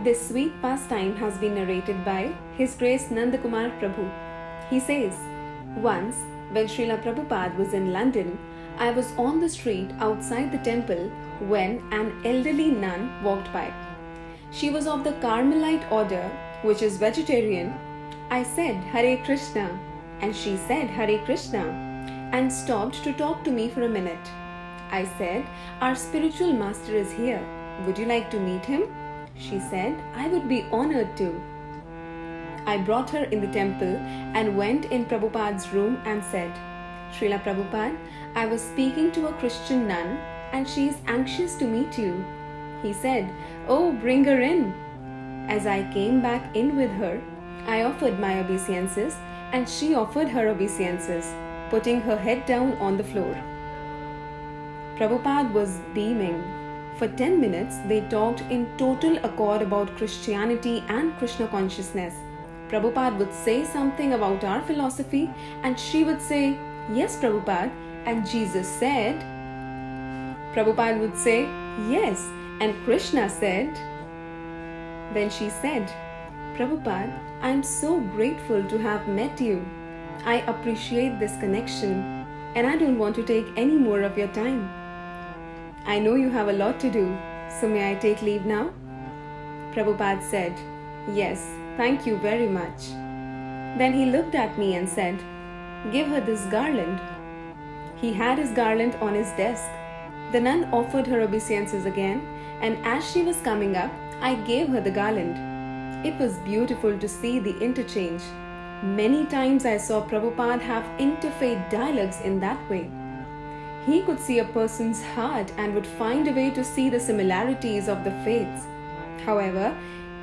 This sweet pastime has been narrated by His Grace Nandakumar Prabhu. He says, once, when Srila Prabhupada was in London, I was on the street outside the temple when an elderly nun walked by. She was of the Carmelite order, which is vegetarian. I said, Hare Krishna, and she said, Hare Krishna, and stopped to talk to me for a minute. I said, our spiritual master is here. Would you like to meet him? She said, I would be honored to. I brought her in the temple and went in Prabhupada's room and said, Srila Prabhupada, I was speaking to a Christian nun and she is anxious to meet you. He said, oh, bring her in. As I came back in with her, I offered my obeisances and she offered her obeisances, putting her head down on the floor. Prabhupada was beaming. For 10 minutes, they talked in total accord about Christianity and Krishna consciousness. Prabhupada would say something about our philosophy and she would say, yes, Prabhupada, and Jesus said. Prabhupada would say, yes, and Krishna said. Then she said, Prabhupada, I am so grateful to have met you. I appreciate this connection and I don't want to take any more of your time. I know you have a lot to do, so may I take leave now? Prabhupada said, yes, thank you very much. Then he looked at me and said, give her this garland. He had his garland on his desk. The nun offered her obeisances again, and as she was coming up, I gave her the garland. It was beautiful to see the interchange. Many times I saw Prabhupada have interfaith dialogues in that way. He could see a person's heart and would find a way to see the similarities of the faiths. However,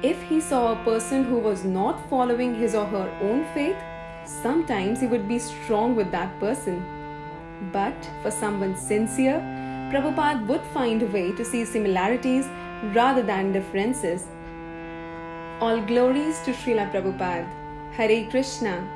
if he saw a person who was not following his or her own faith, sometimes he would be strong with that person. But for someone sincere, Prabhupada would find a way to see similarities rather than differences. All glories to Srila Prabhupada. Hare Krishna.